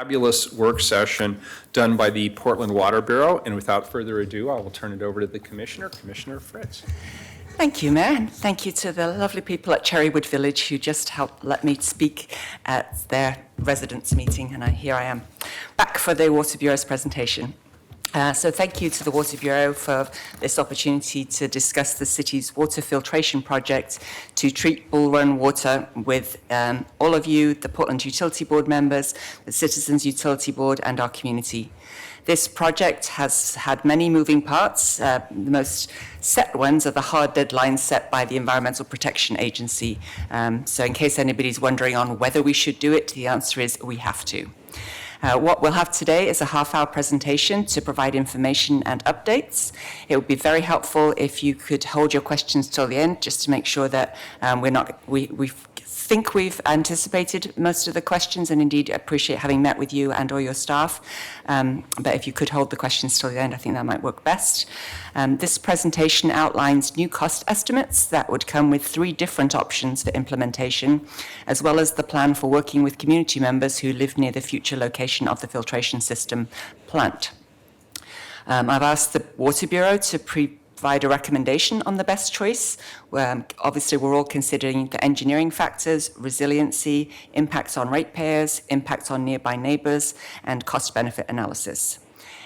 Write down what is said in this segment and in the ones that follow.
fabulous work session done by the Portland Water Bureau. And without further ado, I will turn it over to the Commissioner, Commissioner Fritz. Thank you, Mayor, and thank you to the lovely people at Cherrywood Village who just helped let me speak at their residents' meeting, and here I am, back for the Water Bureau's presentation. So thank you to the Water Bureau for this opportunity to discuss the city's water filtration project to treat Bull Run water with all of you, the Portland Utility Board members, the Citizens Utility Board, and our community. This project has had many moving parts. The most set ones are the hard deadlines set by the Environmental Protection Agency. So in case anybody's wondering on whether we should do it, the answer is we have to. What we'll have today is a half-hour presentation to provide information and updates. It would be very helpful if you could hold your questions till the end, just to make sure that we think we've anticipated most of the questions, and indeed appreciate having met with you and all your staff. But if you could hold the questions till the end, I think that might work best. This presentation outlines new cost estimates that would come with 3 different options for implementation, as well as the plan for working with community members who live near the future location of the filtration system plant. I've asked the Water Bureau to provide a recommendation on the best choice. Obviously, we're all considering the engineering factors, resiliency, impacts on ratepayers, impacts on nearby neighbors, and cost-benefit analysis.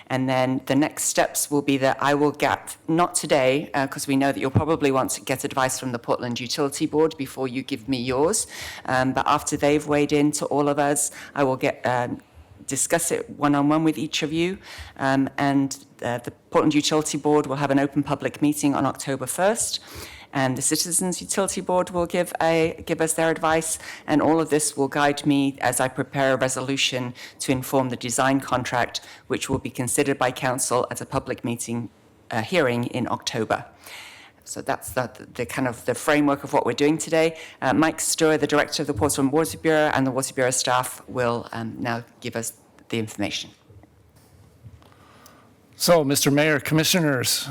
And then the next steps will be that I will get, not today, because we know that you'll probably want to get advice from the Portland Utility Board before you give me yours, but after they've weighed in to all of us, I will discuss it one-on-one with each of you, and the Portland Utility Board will have an open public meeting on October 1st, and the Citizens Utility Board will give us their advice, and all of this will guide me as I prepare a resolution to inform the design contract, which will be considered by Council at a public meeting hearing in October. So that's the kind of the framework of what we're doing today. Mike Sturr, the director of the Portland Water Bureau, and the Water Bureau staff will now give us the information. So, Mr. Mayor, Commissioners,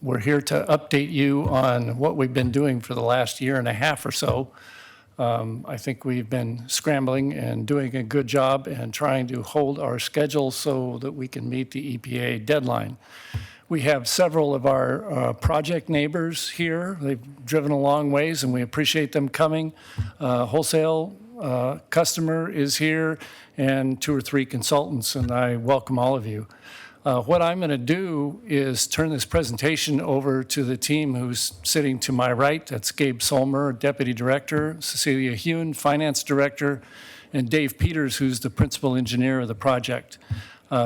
we're here to update you on what we've been doing for the last year and a half or so. I think we've been scrambling and doing a good job and trying to hold our schedule so that we can meet the EPA deadline. We have several of our project neighbors here. They've driven a long ways, and we appreciate them coming. Wholesale customer is here, and 2 or 3 consultants, and I welcome all of you. What I'm going to do is turn this presentation over to the team who's sitting to my right. That's Gabe Solmer, Deputy Director, Cecilia Hune, Finance Director, and Dave Peters, who's the Principal Engineer of the project.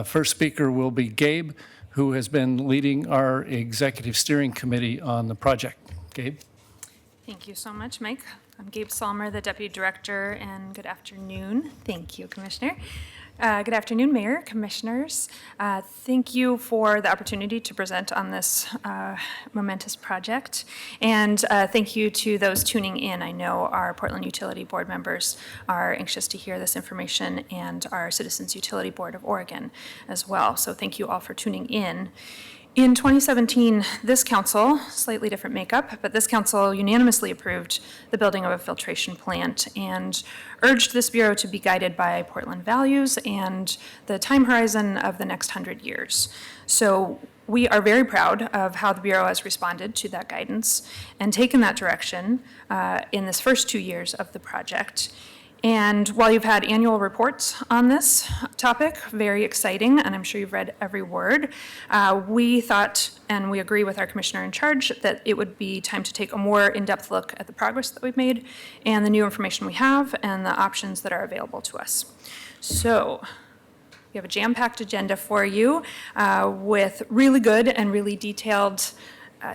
First speaker will be Gabe, who has been leading our Executive Steering Committee on the project. Gabe? Thank you so much, Mike. I'm Gabe Solmer, the Deputy Director, and good afternoon. Thank you, Commissioner. Good afternoon, Mayor, Commissioners. Thank you for the opportunity to present on this momentous project. And thank you to those tuning in. I know our Portland Utility Board members are anxious to hear this information, and our Citizens Utility Board of Oregon as well. So thank you all for tuning in. In 2017, this council, slightly different makeup, but this council unanimously approved the building of a filtration plant and urged this bureau to be guided by Portland values and the time horizon of the next 100 years. So we are very proud of how the Bureau has responded to that guidance and taken that direction in this first 2 years of the project. And while you've had annual reports on this topic, very exciting, and I'm sure you've read every word, we thought, and we agree with our commissioner in charge, that it would be time to take a more in-depth look at the progress that we've made and the new information we have and the options that are available to us. So we have a jam-packed agenda for you with really good and really detailed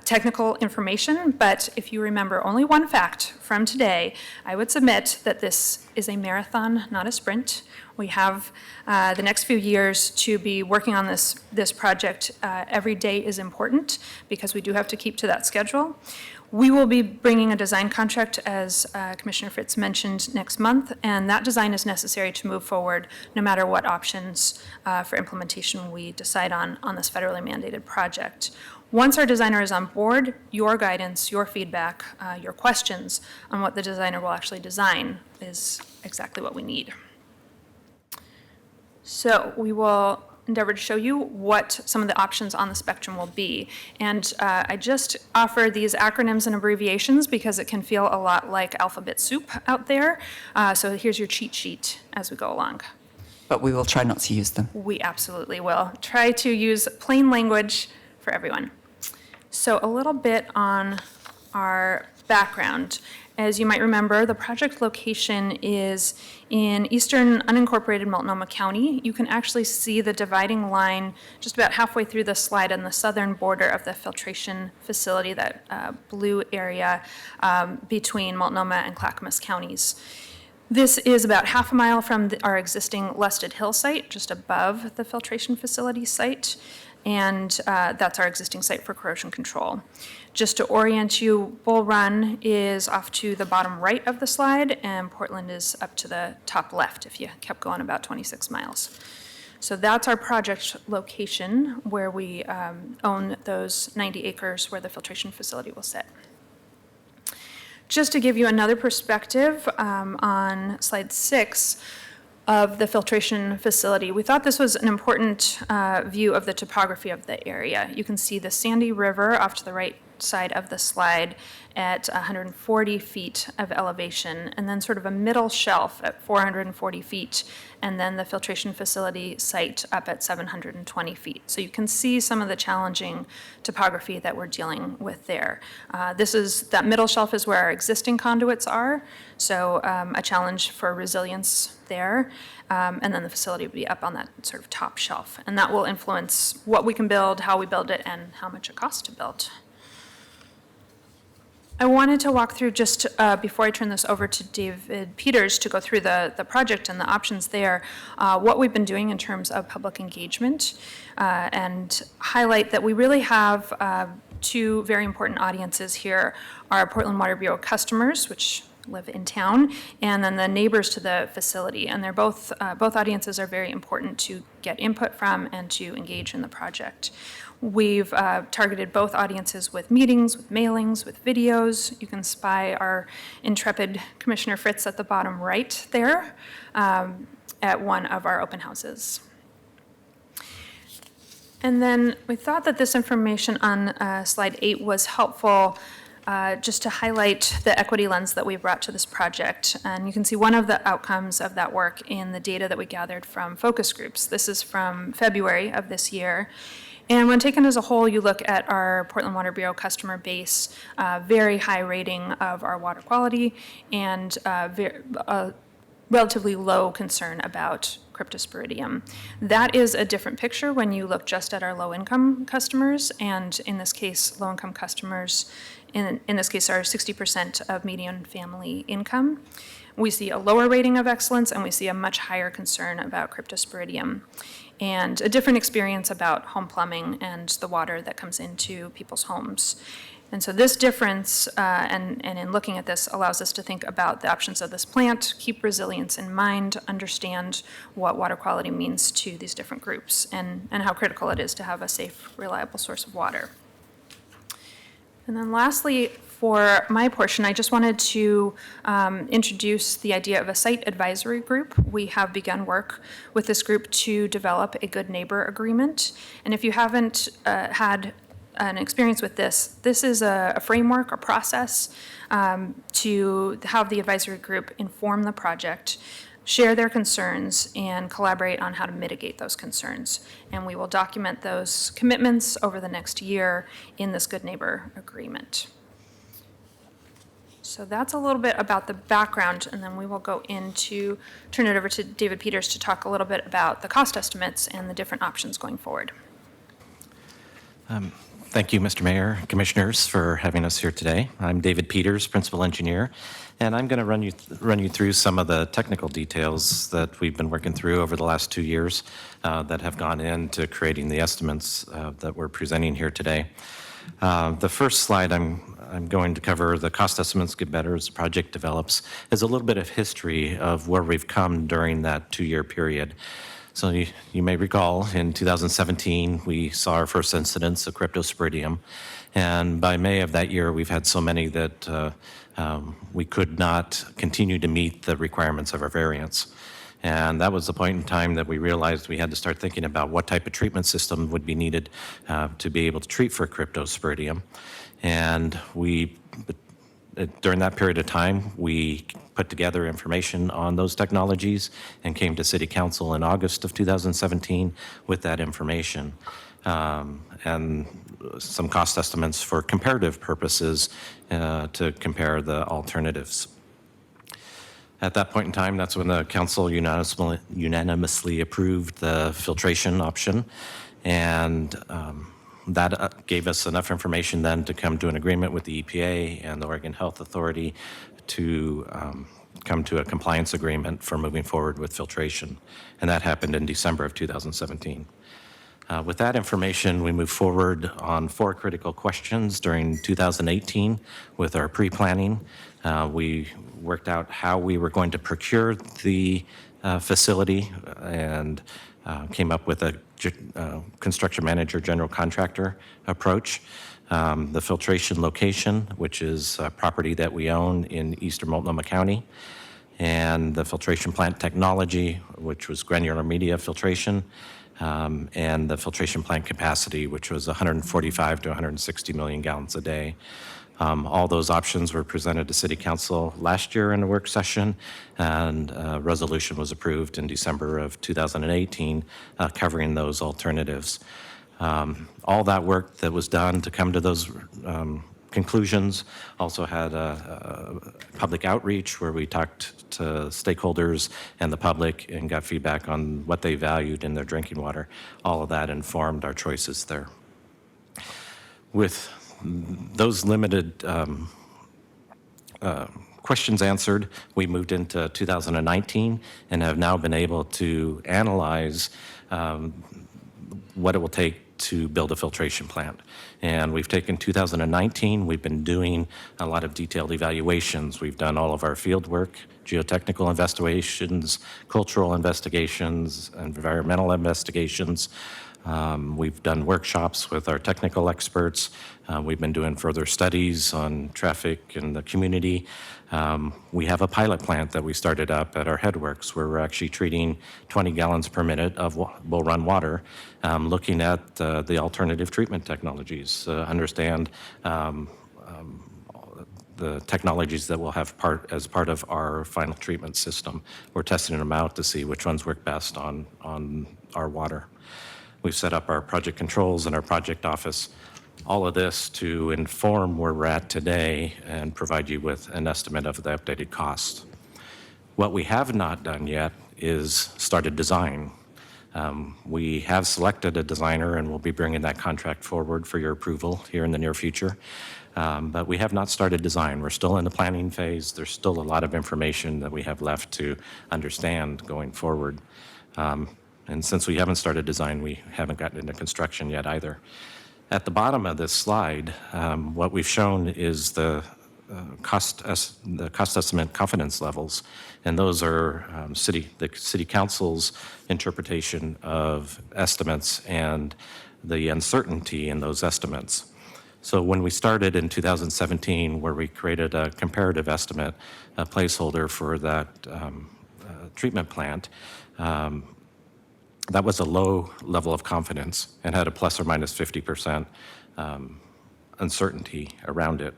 technical information, but if you remember only one fact from today, I would submit that this is a marathon, not a sprint. We have the next few years to be working on this project. Every day is important because we do have to keep to that schedule. We will be bringing a design contract, as Commissioner Fritz mentioned, next month, and that design is necessary to move forward no matter what options for implementation we decide on this federally mandated project. Once our designer is on board, your guidance, your feedback, your questions on what the designer will actually design is exactly what we need. So we will endeavor to show you what some of the options on the spectrum will be. And I just offer these acronyms and abbreviations because it can feel a lot like alphabet soup out there. So here's your cheat sheet as we go along. But we will try not to use them. We absolutely will. Try to use plain language for everyone. So a little bit on our background. As you might remember, the project location is in eastern unincorporated Multnomah County. You can actually see the dividing line just about halfway through the slide on the southern border of the filtration facility, that blue area between Multnomah and Clackamas counties. This is about half a mile from our existing Lusted Hill site, just above the filtration facility site, and that's our existing site for corrosion control. Just to orient you, Bull Run is off to the bottom right of the slide, and Portland is up to the top left if you kept going about 26 miles. So that's our project location where we own those 90 acres where the filtration facility will sit. Just to give you another perspective on slide 6 of the filtration facility, we thought this was an important view of the topography of the area. You can see the Sandy River off to the right side of the slide at 140 feet of elevation, and then sort of a middle shelf at 440 feet, and then the filtration facility site up at 720 feet. So you can see some of the challenging topography that we're dealing with there. That middle shelf is where our existing conduits are, so a challenge for resilience there. And then the facility will be up on that sort of top shelf, and that will influence what we can build, how we build it, and how much it costs to build. I wanted to walk through just before I turn this over to David Peters to go through the project and the options there, what we've been doing in terms of public engagement, and highlight that we really have two very important audiences here. Our Portland Water Bureau customers, which live in town, and then the neighbors to the facility. And they're both audiences are very important to get input from and to engage in the project. We've targeted both audiences with meetings, with mailings, with videos. You can spy our intrepid Commissioner Fritz at the bottom right there at one of our open houses. And then we thought that this information on slide 8 was helpful just to highlight the equity lens that we brought to this project. And you can see one of the outcomes of that work in the data that we gathered from focus groups. This is from February of this year. And when taken as a whole, you look at our Portland Water Bureau customer base, very high rating of our water quality, and relatively low concern about cryptosporidium. That is a different picture when you look just at our low-income customers, and in this case, low-income customers, in this case, are 60% of median family income. We see a lower rating of excellence, and we see a much higher concern about cryptosporidium, and a different experience about home plumbing and the water that comes into people's homes. And so this difference, and in looking at this, allows us to think about the options of this plant, keep resilience in mind, understand what water quality means to these different groups, and how critical it is to have a safe, reliable source of water. And then lastly, for my portion, I just wanted to introduce the idea of a site advisory group. We have begun work with this group to develop a good neighbor agreement. And if you haven't had an experience with this, this is a framework or process to have the advisory group inform the project, share their concerns, and collaborate on how to mitigate those concerns. And we will document those commitments over the next year in this Good Neighbor Agreement. So that's a little bit about the background, and then we will go into, turn it over to David Peters to talk a little bit about the cost estimates and the different options going forward. Thank you, Mr. Mayor, Commissioners, for having us here today. I'm David Peters, Principal Engineer, and I'm going to run you through some of the technical details that we've been working through over the last 2 years that have gone into creating the estimates that we're presenting here today. The first slide I'm going to cover, the cost estimates get better as the project develops, is a little bit of history of where we've come during that 2-year period. So you may recall in 2017, we saw our first incidence of cryptosporidium. And by May of that year, we've had so many that we could not continue to meet the requirements of our variance. And that was the point in time that we realized we had to start thinking about what type of treatment system would be needed to be able to treat for cryptosporidium. And during that period of time, we put together information on those technologies and came to City Council in August of 2017 with that information. And some cost estimates for comparative purposes to compare the alternatives. At that point in time, that's when the council unanimously approved the filtration option, and that gave us enough information then to come to an agreement with the EPA and the Oregon Health Authority to come to a compliance agreement for moving forward with filtration, and that happened in December of 2017. With that information, we moved forward on 4 critical questions during 2018 with our pre-planning. We worked out how we were going to procure the facility and came up with a construction manager, general contractor approach. The filtration location, which is a property that we own in eastern Multnomah County, and the filtration plant technology, which was granular media filtration, and the filtration plant capacity, which was 145 to 160 million gallons a day. All those options were presented to City Council last year in a work session, and a resolution was approved in December of 2018 covering those alternatives. All that work that was done to come to those conclusions also had a public outreach where we talked to stakeholders and the public and got feedback on what they valued in their drinking water. All of that informed our choices there. With those limited questions answered, we moved into 2019 and have now been able to analyze what it will take to build a filtration plant. And we've taken 2019, we've been doing a lot of detailed evaluations. We've done all of our field work, geotechnical investigations, cultural investigations, environmental investigations. We've done workshops with our technical experts. We've been doing further studies on traffic in the community. We have a pilot plant that we started up at our headworks where we're actually treating 20 gallons per minute of bull run water, looking at the alternative treatment technologies, understand the technologies that we'll have as part of our final treatment system. We're testing them out to see which ones work best on our water. We've set up our project controls and our project office. All of this to inform where we're at today and provide you with an estimate of the updated cost. What we have not done yet is started design. We have selected a designer and we'll be bringing that contract forward for your approval here in the near future. But we have not started design. We're still in the planning phase. There's still a lot of information that we have left to understand going forward. And since we haven't started design, we haven't gotten into construction yet either. At the bottom of this slide, what we've shown is the cost estimate confidence levels, and those are the City Council's interpretation of estimates and the uncertainty in those estimates. So when we started in 2017, where we created a comparative estimate, a placeholder for that treatment plant, that was a low level of confidence and had a plus or minus 50% uncertainty around it.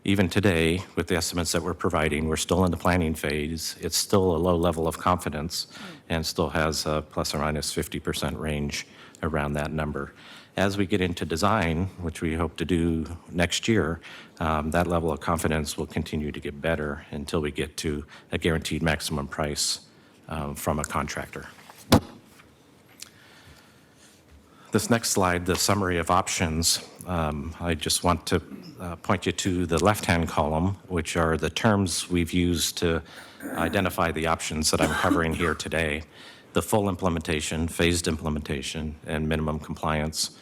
Even today, with the estimates that we're providing, we're still in the planning phase. It's still a low level of confidence and still has a plus or minus 50% range around that number. As we get into design, which we hope to do next year, that level of confidence will continue to get better until we get to a guaranteed maximum price from a contractor. This next slide, the summary of options, I just want to point you to the left-hand column, which are the terms we've used to identify the options that I'm covering here today. The full implementation, phased implementation, and minimum compliance.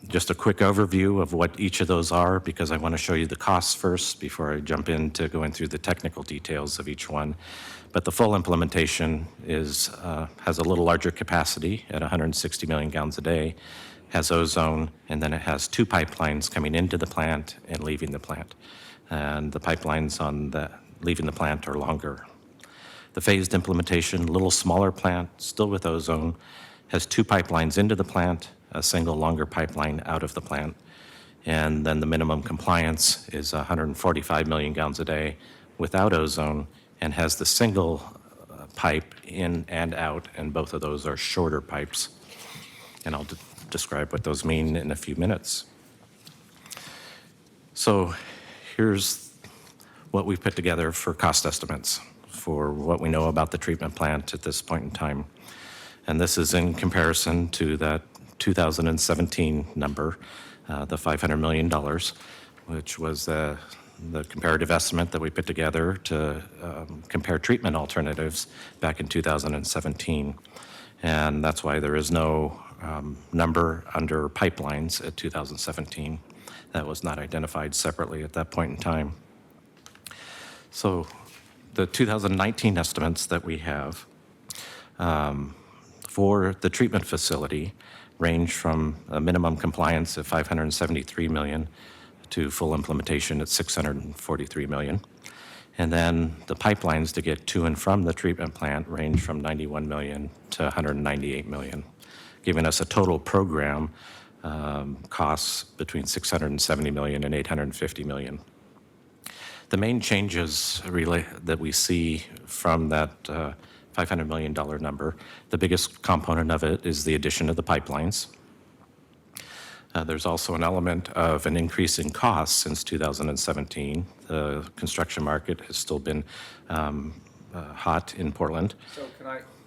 Just a quick overview of what each of those are, because I want to show you the costs first before I jump into going through the technical details of each one. But the full implementation has a little larger capacity at 160 million gallons a day, has ozone, and then it has 2 pipelines coming into the plant and leaving the plant. And the pipelines on leaving the plant or longer. The phased implementation, little smaller plant, still with ozone, has 2 pipelines into the plant, a single longer pipeline out of the plant. And then the minimum compliance is 145 million gallons a day without ozone and has the single pipe in and out, and both of those are shorter pipes. And I'll describe what those mean in a few minutes. So here's what we've put together for cost estimates for what we know about the treatment plant at this point in time. And this is in comparison to that 2017 number, the $500 million, which was the comparative estimate that we put together to compare treatment alternatives back in 2017. And that's why there is no number under pipelines at 2017. That was not identified separately at that point in time. So the 2019 estimates that we have for the treatment facility range from a minimum compliance of 573 million to full implementation at 643 million. And then the pipelines to get to and from the treatment plant range from 91 million to 198 million, giving us a total program costs between 670 million and 850 million. The main changes that we see from that $500 million number, the biggest component of it is the addition of the pipelines. There's also an element of an increase in costs since 2017. The construction market has still been hot in Portland. So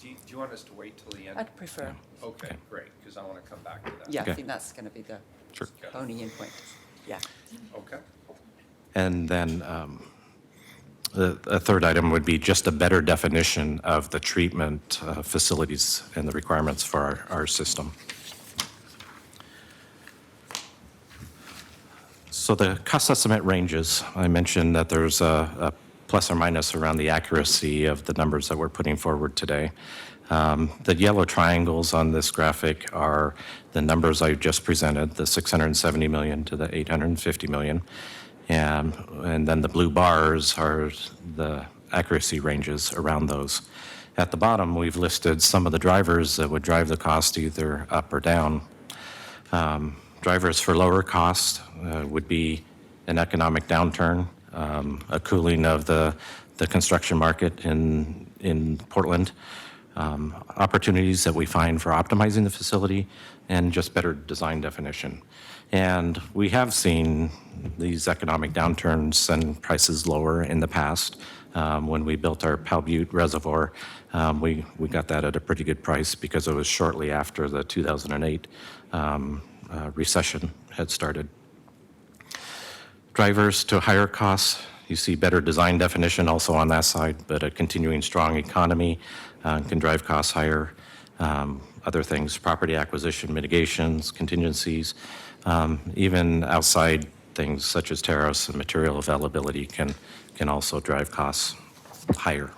do you want us to wait till the end? I'd prefer. Okay, great, because I want to come back to that. Yeah, Okay. I think that's going to be the Sure. honing in point. Yeah. Okay. And then a third item would be just a better definition of the treatment facilities and the requirements for our system. So the cost estimate ranges, I mentioned that there's a plus or minus around the accuracy of the numbers that we're putting forward today. The yellow triangles on this graphic are the numbers I just presented, the 670 million to the 850 million. And then the blue bars are the accuracy ranges around those. At the bottom, we've listed some of the drivers that would drive the cost either up or down. Drivers for lower cost would be an economic downturn, a cooling of the construction market in Portland, opportunities that we find for optimizing the facility, and just better design definition. And we have seen these economic downturns send prices lower in the past. When we built our Powell Butte Reservoir, we got that at a pretty good price because it was shortly after the 2008 recession had started. Drivers to higher costs, you see better design definition also on that side, but a continuing strong economy can drive costs higher. Other things, property acquisition, mitigations, contingencies, even outside things such as tariffs and material availability can also drive costs higher.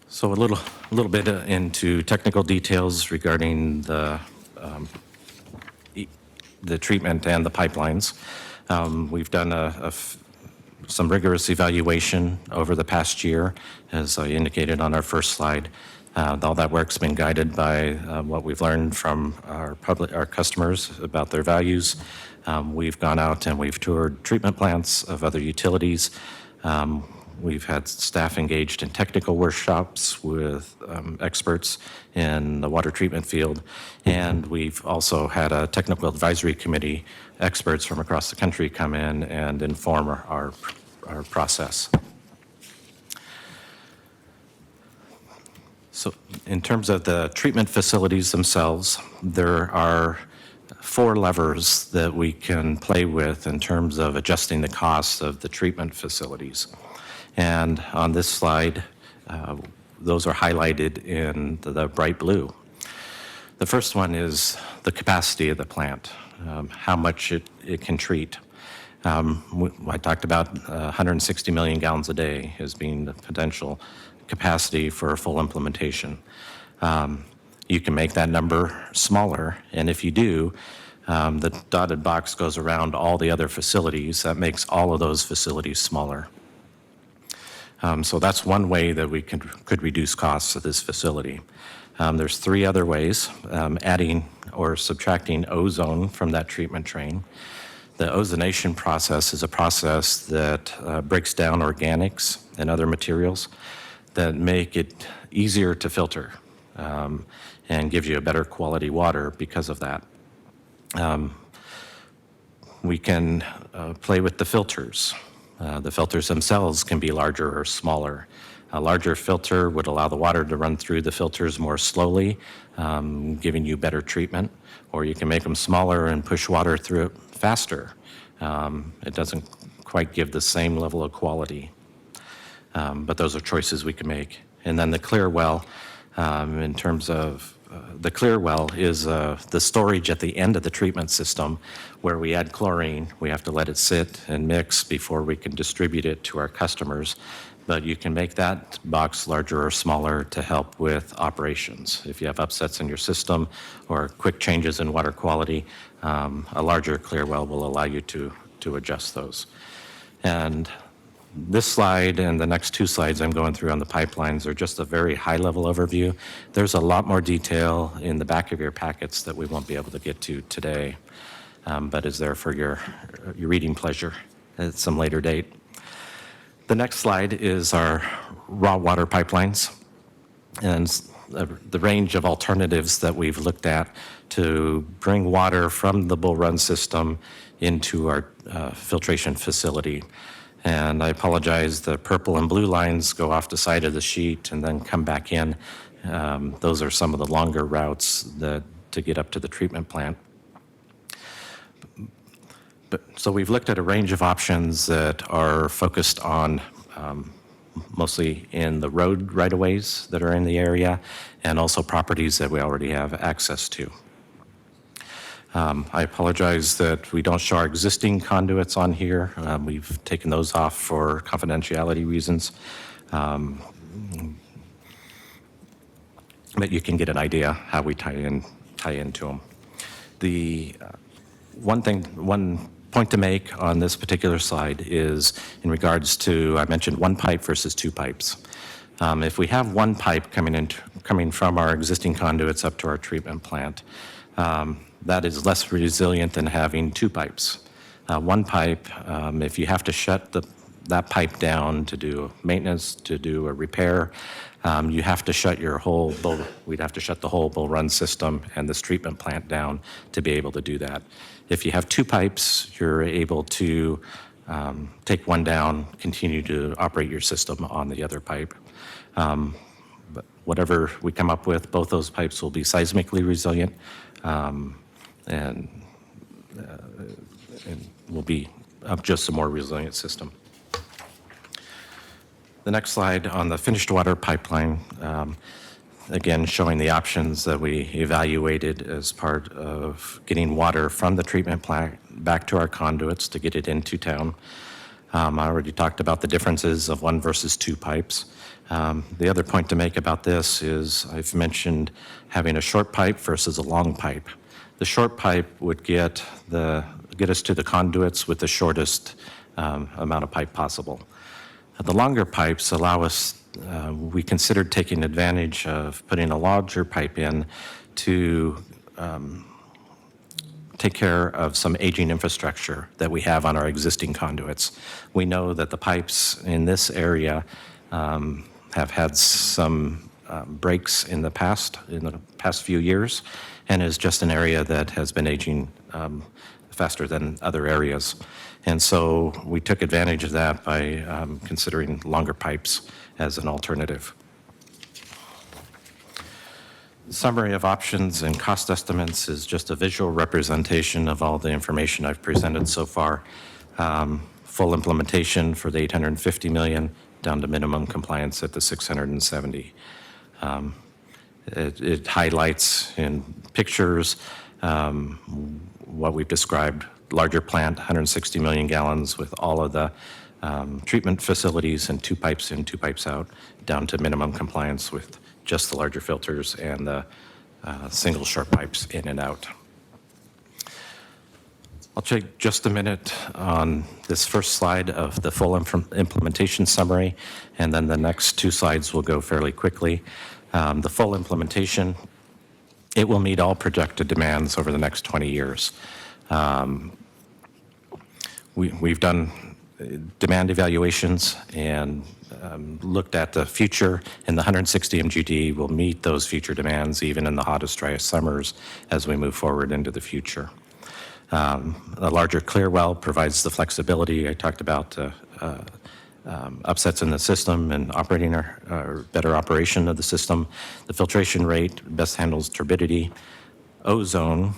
So a little bit into technical details regarding the treatment and the pipelines. We've done some rigorous evaluation over the past year, as I indicated on our first slide. All that work's been guided by what we've learned from our customers about their values. We've gone out and we've toured treatment plants of other utilities. We've had staff engaged in technical workshops with experts in the water treatment field, and we've also had a technical advisory committee, experts from across the country come in and inform our process. So in terms of the treatment facilities themselves, there are 4 levers that we can play with in terms of adjusting the costs of the treatment facilities. And on this slide, those are highlighted in the bright blue. The first one is the capacity of the plant, how much it can treat. I talked about 160 million gallons a day as being the potential capacity for a full implementation. You can make that number smaller, and if you do, The dotted box goes around all the other facilities. That makes all of those facilities smaller. So that's one way that we could reduce costs of this facility. There's three other ways, adding or subtracting ozone from that treatment train. The ozonation process is a process that breaks down organics and other materials that make it easier to filter and gives you a better quality water because of that. We can play with the filters. The filters themselves can be larger or smaller. A larger filter would allow the water to run through the filters more slowly, giving you better treatment, or you can make them smaller and push water through it faster. It doesn't quite give the same level of quality, but those are choices we can make. And then the clear well, in terms of the clear well is the storage at the end of the treatment system where we add chlorine. We have to let it sit and mix before we can distribute it to our customers. But you can make that box larger or smaller to help with operations. If you have upsets in your system or quick changes in water quality, a larger clear well will allow you to adjust those. And this slide and the next two slides I'm going through on the pipelines are just a very high-level overview. There's a lot more detail in the back of your packets that we won't be able to get to today, but is there for your reading pleasure at some later date. The next slide is our raw water pipelines and the range of alternatives that we've looked at to bring water from the Bull Run system into our filtration facility. And I apologize, the purple and blue lines go off the side of the sheet and then come back in. Those are some of the longer routes to get up to the treatment plant. So we've looked at a range of options that are focused on mostly in the road right-of-ways that are in the area and also properties that we already have access to. I apologize that we don't show our existing conduits on here. We've taken those off for confidentiality reasons. But you can get an idea how we tie into them. The one point to make on this particular slide is in regards to, I mentioned one pipe versus two pipes. If we have one pipe coming from our existing conduits up to our treatment plant, that is less resilient than having two pipes. One pipe, if you have to shut that pipe down to do maintenance, to do a repair, you have to shut we'd have to shut the whole Bull Run system and this treatment plant down to be able to do that. If you have two pipes, you're able to take one down, continue to operate your system on the other pipe. But whatever we come up with, both those pipes will be seismically resilient and will be just a more resilient system. The next slide on the finished water pipeline, again, showing the options that we evaluated as part of getting water from the treatment plant back to our conduits to get it into town. I already talked about the differences of one versus two pipes. The other point to make about this is I've mentioned having a short pipe versus a long pipe. The short pipe would get us to the conduits with the shortest amount of pipe possible. The longer pipes allow us, we considered taking advantage of putting a larger pipe in to take care of some aging infrastructure that we have on our existing conduits. We know that the pipes in this area have had some breaks in the past few years, and is just an area that has been aging faster than other areas. And so we took advantage of that by considering longer pipes as an alternative. Summary of options and cost estimates is just a visual representation of all the information I've presented so far. Full implementation for the $850 million, down to minimum compliance at the $670. It highlights in pictures what we've described: larger plant, 160 million gallons with all of the treatment facilities and two pipes in, two pipes out, down to minimum compliance with just the larger filters and the single short pipes in and out. I'll take just a minute on this first slide of the full implementation summary, and then the next two slides will go fairly quickly. The full implementation, it will meet all projected demands over the next 20 years. We've done demand evaluations and looked at the future, and the 160 MGD will meet those future demands even in the hottest, driest summers as we move forward into the future. A larger clear well provides the flexibility. I talked about upsets in the system and operating or better operation of the system. The filtration rate best handles turbidity. Ozone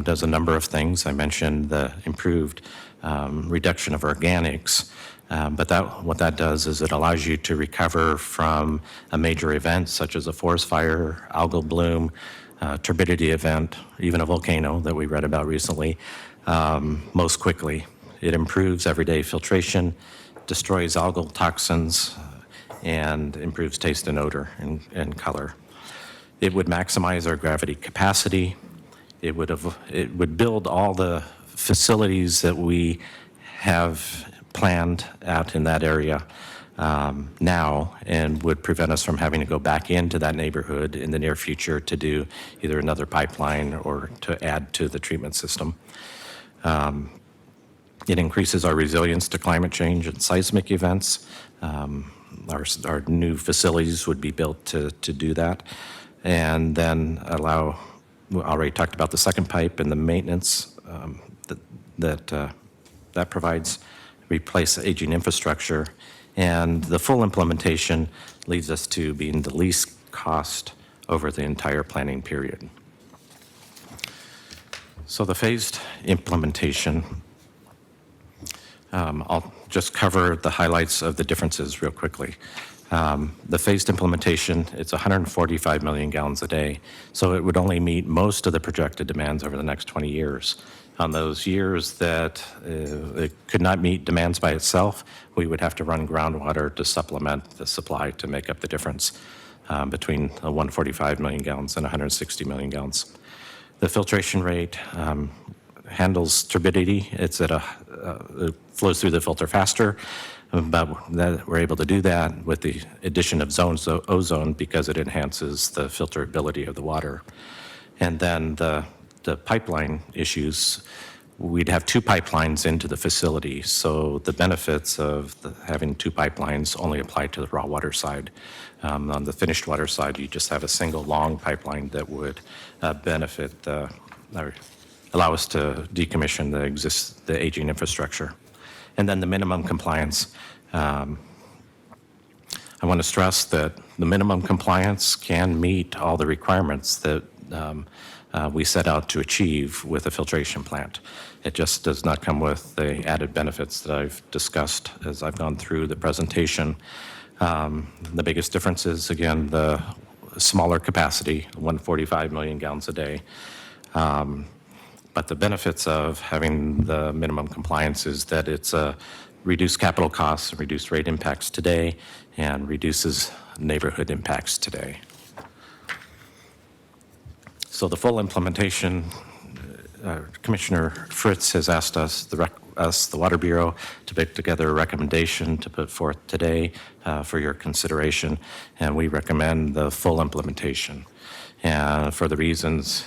does a number of things. I mentioned the improved reduction of organics, but what that does is it allows you to recover from a major event such as a forest fire, algal bloom, turbidity event, even a volcano that we read about recently, most quickly. It improves everyday filtration, destroys algal toxins, and improves taste and odor and color. It would maximize our gravity capacity. It would build all the facilities that we have planned out in that area now, and would prevent us from having to go back into that neighborhood in the near future to do either another pipeline or to add to the treatment system. It increases our resilience to climate change and seismic events. Our new facilities would be built to do that, and then we already talked about the second pipe and the maintenance that provides, replace aging infrastructure, and the full implementation leads us to being the least cost over the entire planning period. So the phased implementation, I'll just cover the highlights of the differences real quickly. The phased implementation, it's 145 million gallons a day, so it would only meet most of the projected demands over the next 20 years. On those years that it could not meet demands by itself, we would have to run groundwater to supplement the supply to make up the difference between 145 million gallons and 160 million gallons. The filtration rate handles turbidity. It flows through the filter faster, but we're able to do that with the addition of ozone because it enhances the filterability of the water. And then the pipeline issues, we'd have two pipelines into the facility, so the benefits of having two pipelines only apply to the raw water side. On the finished water side, you just have a single long pipeline that would benefit or allow us to decommission the aging infrastructure. And then the minimum compliance. I want to stress that the minimum compliance can meet all the requirements that we set out to achieve with a filtration plant. It just does not come with the added benefits that I've discussed as I've gone through the presentation. The biggest difference is, again, the smaller capacity, 145 million gallons a day. But the benefits of having the minimum compliance is that it's reduced capital costs, reduced rate impacts today, and reduces neighborhood impacts today. So the full implementation, Commissioner Fritz has asked us, the Water Bureau, to put together a recommendation to put forth today for your consideration, and we recommend the full implementation. And for the reasons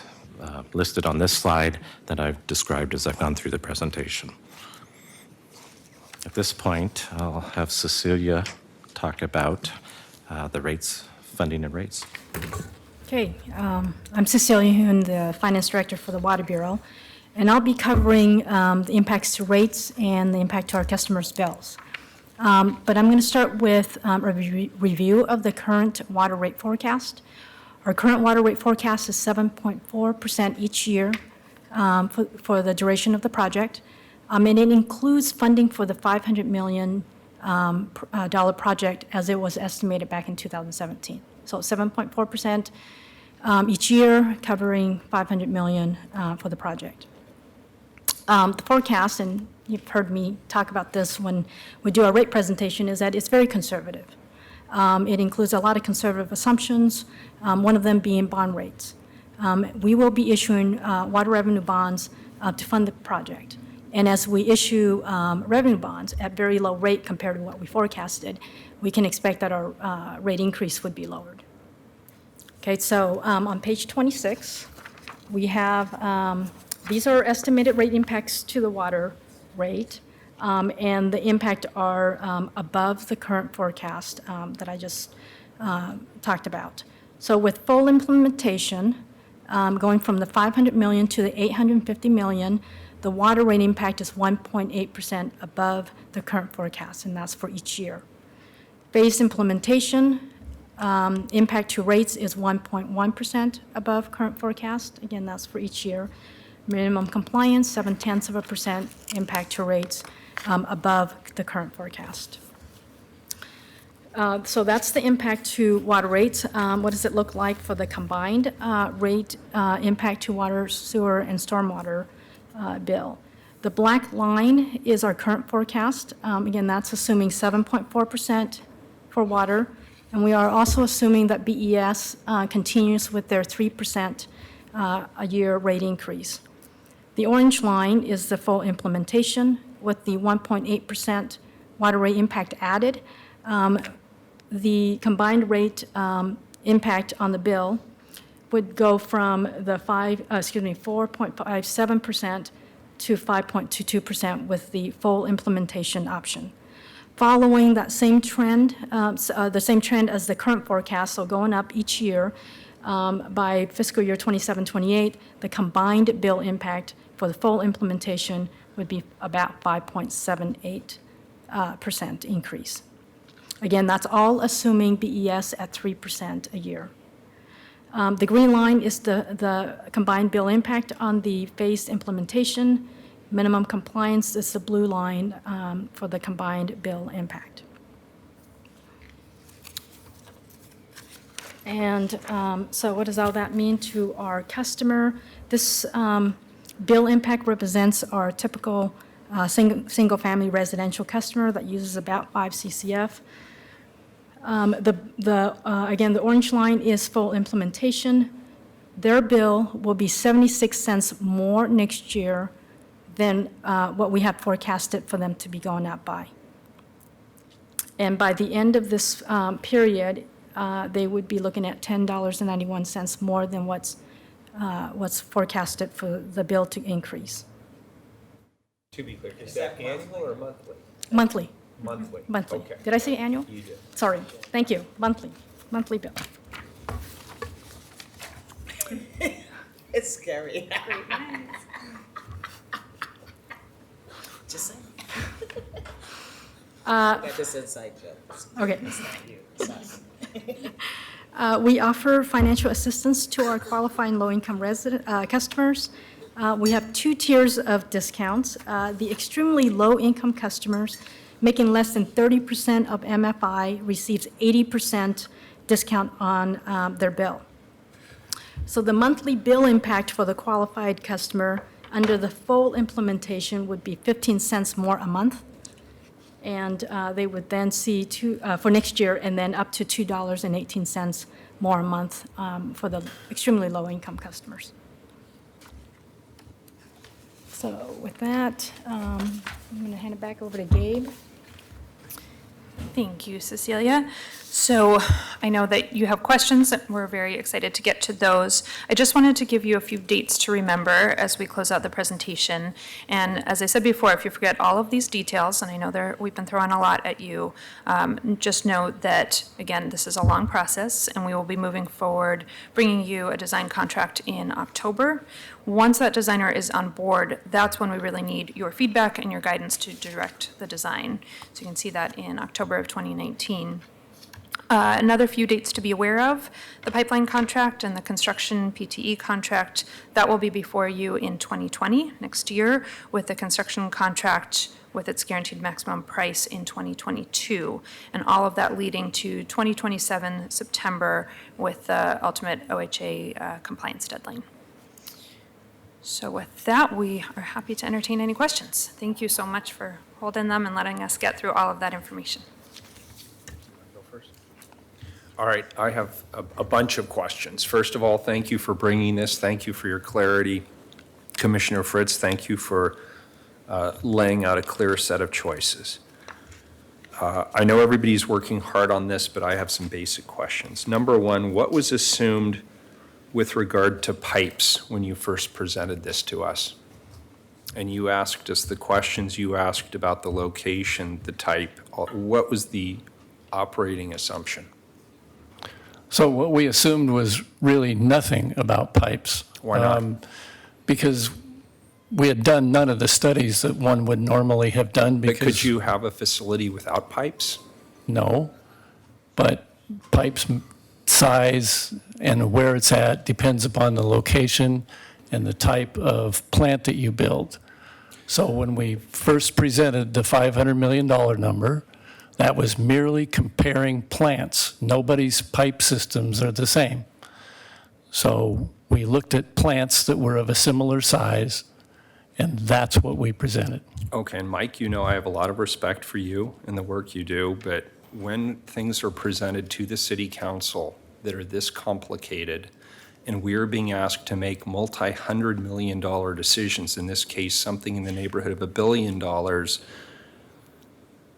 listed on this slide that I've described as I've gone through the presentation. At this point, I'll have Cecilia talk about the rates, funding and rates. Okay, I'm Cecilia Hoon, the Finance Director for the Water Bureau, and I'll be covering the impacts to rates and the impact to our customers' bills. But I'm going to start with a review of the current water rate forecast. Our current water rate forecast is 7.4% each year for the duration of the project, and it includes funding for the $500 million project as it was estimated back in 2017. So 7.4% each year, covering $500 million for the project. The forecast, and you've heard me talk about this when we do our rate presentation, is that it's very conservative. It includes a lot of conservative assumptions, one of them being bond rates. We will be issuing water revenue bonds to fund the project. And as we issue revenue bonds at very low rate compared to what we forecasted, we can expect that our rate increase would be lowered. Okay, so on page 26, we have, these are estimated rate impacts to the water rate, and the impact are above the current forecast that I just talked about. So with full implementation, going from the 500 million to the 850 million, the water rate impact is 1.8% above the current forecast, and that's for each year. Phased implementation, impact to rates is 1.1% above current forecast. Again, that's for each year. Minimum compliance, 0.7% impact to rates above the current forecast. So that's the impact to water rates. What does it look like for the combined rate impact to water, sewer, and stormwater bill? The black line is our current forecast. Again, that's assuming 7.4% for water. And we are also assuming that BES continues with their 3% a year rate increase. The orange line is the full implementation with the 1.8% water rate impact added. The combined rate impact on the bill would go from the 4.57% to 5.22% with the full implementation option. Following that same trend, the same trend as the current forecast, so going up each year, by fiscal year 27-28, the combined bill impact for the full implementation would be about 5.78% increase. Again, that's all assuming BES at 3% a year. The green line is the combined bill impact on the phased implementation. Minimum compliance is the blue line for the combined bill impact. And so what does all that mean to our customer? This bill impact represents our typical single-family residential customer that uses about 5 CCF. Again, the orange line is full implementation. Their bill will be 76 cents more next year than what we have forecasted for them to be going up by. And by the end of this period, they would be looking at $10.91 more than what's forecasted for the bill to increase. To be clear, is that annual or monthly? Monthly. Monthly. Monthly. Okay. Did I say annual? You did. Sorry. Thank you. Monthly bill. It's scary. Just saying. Got this inside joke. Okay. It's not you, it's us. We offer financial assistance to our qualifying low-income customers. We have 2 tiers of discounts. The extremely low-income customers making less than 30% of MFI receives 80% discount on their bill. So the monthly bill impact for the qualified customer under the full implementation would be 15 cents more a month. And they would then see for next year, and then up to $2.18 more a month for the extremely low-income customers. So with that, I'm going to hand it back over to Gabe. Thank you, Cecilia. So I know that you have questions, and we're very excited to get to those. I just wanted to give you a few dates to remember as we close out the presentation. And as I said before, if you forget all of these details, and I know we've been throwing a lot at you, just note that, again, this is a long process, and we will be moving forward, bringing you a design contract in October. Once that designer is on board, that's when we really need your feedback and your guidance to direct the design. So you can see that in October of 2019. Another few dates to be aware of, the pipeline contract and the construction PTE contract, that will be before you in 2020, next year, with the construction contract with its guaranteed maximum price in 2022, and all of that leading to 2027 September with the ultimate OHA compliance deadline. So with that, we are happy to entertain any questions. Thank you so much for holding them and letting us get through all of that information. All right, I have a bunch of questions. First of all, thank you for bringing this. Thank you for your clarity. Commissioner Fritz, thank you for laying out a clear set of choices. I know everybody's working hard on this, but I have some basic questions. Number one, what was assumed with regard to pipes when you first presented this to us? And you asked us the questions you asked about the location, the type. What was the operating assumption? So what we assumed was really nothing about pipes. Why not? Because we had done none of the studies that one would normally have done But because. could you have a facility without pipes? No, but pipes size and where it's at depends upon the location and the type of plant that you build. So when we first presented the $500 million number, that was merely comparing plants. Nobody's pipe systems are the same. So we looked at plants that were of a similar size, and that's what we presented. Okay, and Mike, you know I have a lot of respect for you and the work you do, but when things are presented to the city council that are this complicated, and we are being asked to make multi-$100 million decisions, in this case, something in the neighborhood of $1 billion,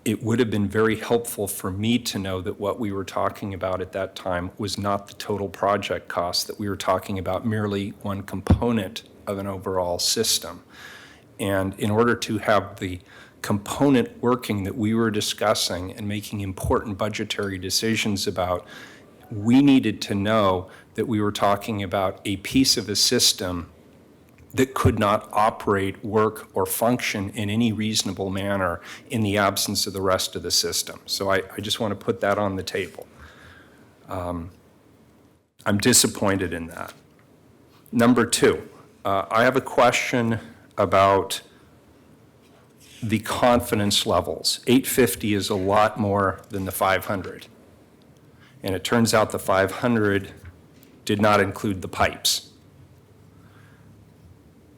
it would have been very helpful for me to know that what we were talking about at that time was not the total project cost, that we were talking about merely one component of an overall system. And in order to have the component working that we were discussing and making important budgetary decisions about, we needed to know that we were talking about a piece of a system that could not operate, work, or function in any reasonable manner in the absence of the rest of the system. So I just want to put that on the table. I'm disappointed in that. Number two, I have a question about the confidence levels. 850 is a lot more than the 500. And it turns out the 500 did not include the pipes.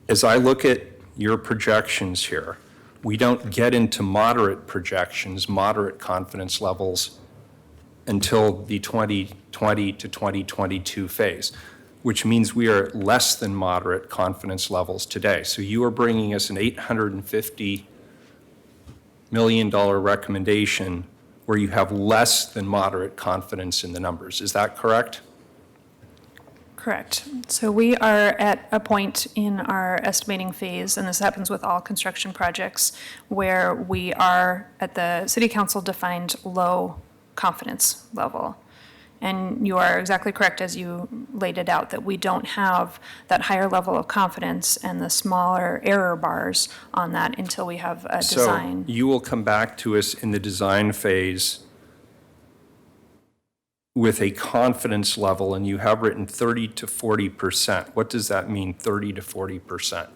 As I look at your projections here, we don't get into moderate projections, moderate confidence levels until the 2020 to 2022 phase, which means we are less than moderate confidence levels today. So you are bringing us an $850 million recommendation where you have less than moderate confidence in the numbers. Is that correct? Correct. So we are at a point in our estimating phase, and this happens with all construction projects, where we are at the city council defined low confidence level. And you are exactly correct as you laid it out, that we don't have that higher level of confidence and the smaller error bars on that until we have a design. So you will come back to us in the design phase with a confidence level, and you have written 30 to 40%. What does that mean, 30 to 40%?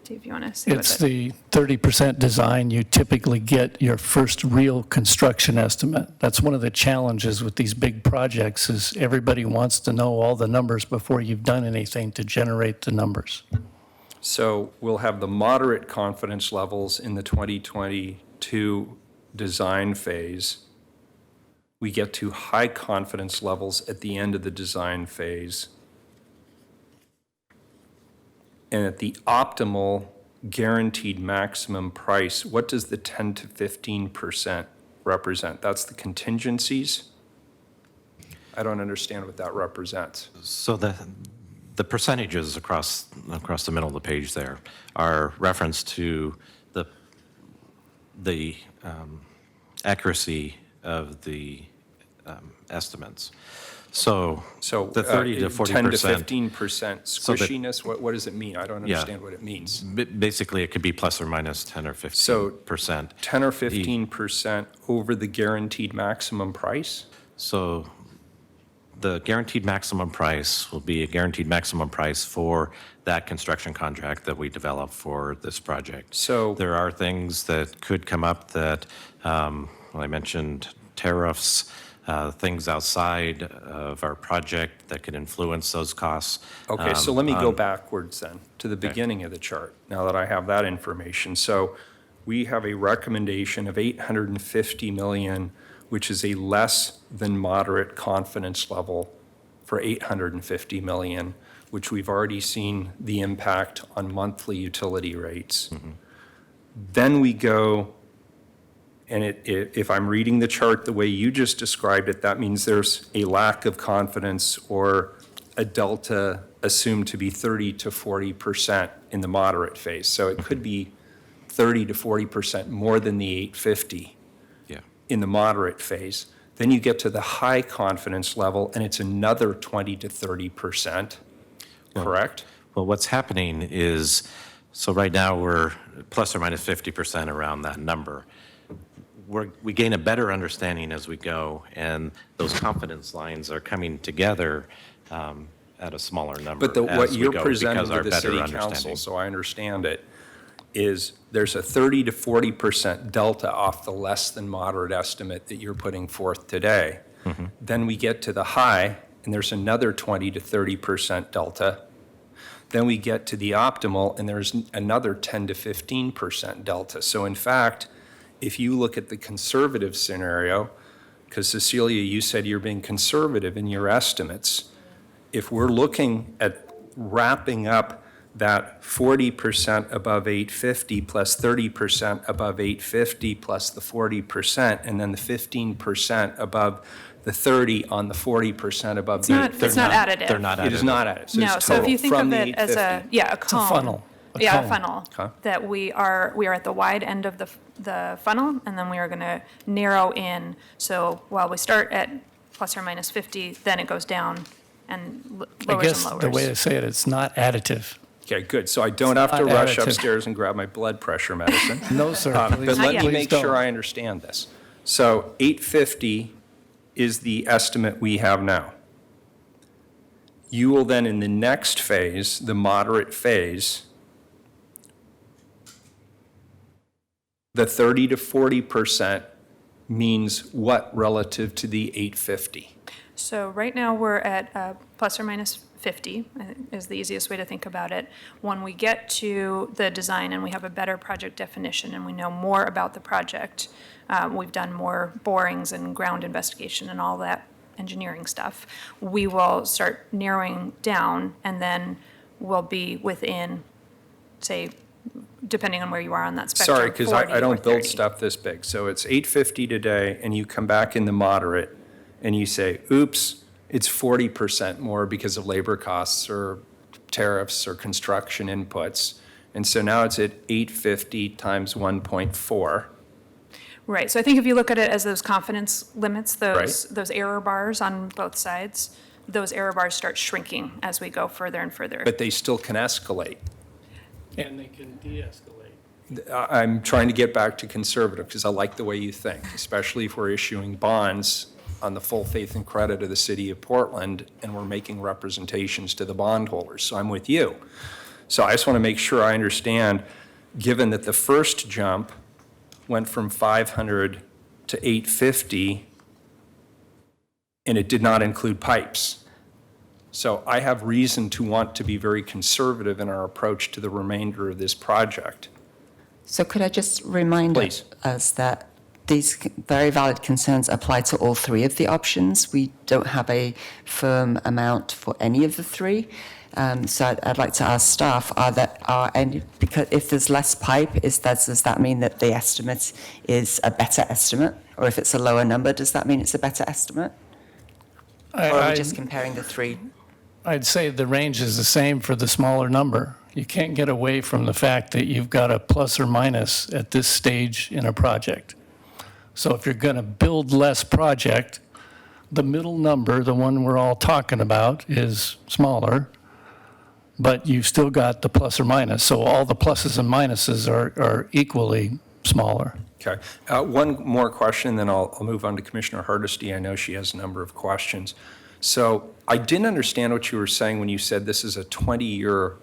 Dave, you want to say what It's that- the 30% design, you typically get your first real construction estimate. That's one of the challenges with these big projects is everybody wants to know all the numbers before you've done anything to generate the numbers. So we'll have the moderate confidence levels in the 2022 design phase. We get to high confidence levels at the end of the design phase. And at the optimal guaranteed maximum price, what does the 10 to 15% represent? That's the contingencies? I don't understand what that represents. So the percentages across the middle of the page there are reference to the accuracy of the estimates. So the 30 to 40%. 10 to 15% So that- squishiness, what does it mean? I don't Yeah. understand what it means. Basically, it could be plus or minus 10 or 15%. So 10 or 15% over the guaranteed maximum price? So the guaranteed maximum price will be a guaranteed maximum price for that construction contract that we develop for this project. So- there are things that could come up that, well, I mentioned tariffs, things outside of our project that could influence those costs. Okay, so let me go backwards then to the beginning of the chart, now that I have that information. So we have a recommendation of 850 million, which is a less than moderate confidence level for 850 million, which we've already seen the impact on monthly utility rates. Then we go, and if I'm reading the chart the way you just described it, that means there's a lack of confidence or a delta assumed to be 30 to 40% in the moderate phase. So it could be 30 to 40% more than the 850 Yeah. in the moderate phase. Then you get to the high confidence level, and it's another 20 to 30%, correct? Well, what's happening is, so right now we're plus or minus 50% around that number. We gain a better understanding as we go, and those confidence lines are coming together at a smaller number But what as we you're go presenting because to our the better city council, understanding. so I understand it, is there's a 30 to 40% delta off the less than moderate estimate that you're putting forth today. Mm-hmm. Then we get to the high, and there's another 20 to 30% delta. Then we get to the optimal, and there's another 10 to 15% delta. So in fact, if you look at the conservative scenario, because Cecilia, you said you're being conservative in your estimates, if we're looking at wrapping up that 40% above 850 plus 30% above 850 plus the 40%, and then the 15% above the 30 on the 40% above the It's not additive. They're not It is additive. not additive. So No, it's so if total you think from of the it as a 850. a cone. funnel, a Yeah, a cone. funnel. Okay. That we are at the wide end of the funnel, and then we are going to narrow in. So while we start at plus or minus 50, then it goes down and I lowers guess and the way to lowers. say it, it's not additive. Okay, good. So I don't have to not rush additive. upstairs and grab my blood pressure medicine. No, sir. But please- let me please make don't. sure I understand this. So 850 is the estimate we have now. You will then, in the next phase, the moderate phase, the 30 to 40% means what relative to the 850? So right now, we're at plus or minus 50, I think is the easiest way to think about it. When we get to the design and we have a better project definition and we know more about the project, we've done more borings and ground investigation and all that engineering stuff, we will start narrowing down, and then we'll be within, say, depending on where you are on that spectrum, Sorry, because 40 I or don't build 30. stuff this big. So it's 850 today, and you come back in the moderate, and you say, oops, it's 40% more because of labor costs or tariffs or construction inputs. And so now it's at 850 times 1.4. Right, so I think if you look at it as those confidence limits, Right. those error bars on both sides, those error bars start shrinking as we go further and further. But they still can escalate. And they can de-escalate. I'm trying to get back to conservative because I like the way you think, especially if we're issuing bonds on the full faith and credit of the city of Portland and we're making representations to the bondholders. So I'm with you. So I just want to make sure I understand, given that the first jump went from 500 to 850 and it did not include pipes. So I have reason to want to be very conservative in our approach to the remainder of this project. So could I just remind Please. us that these very valid concerns apply to all three of the options? We don't have a firm amount for any of the three. So I'd like to ask staff, are any, because if there's less pipe, does that mean that the estimate is a better estimate? Or if it's a lower number, does that mean it's a better estimate? Or are we just comparing the three? I'd say the range is the same for the smaller number. You can't get away from the fact that you've got a plus or minus at this stage in a project. So if you're going to build less project, the middle number, the one we're all talking about, is smaller, but you've still got the plus or minus. So all the pluses and minuses are equally smaller. Okay. One more question, then I'll move on to Commissioner Hardesty. I know she has a number of questions. So I didn't understand what you were saying when you said this is a 20-year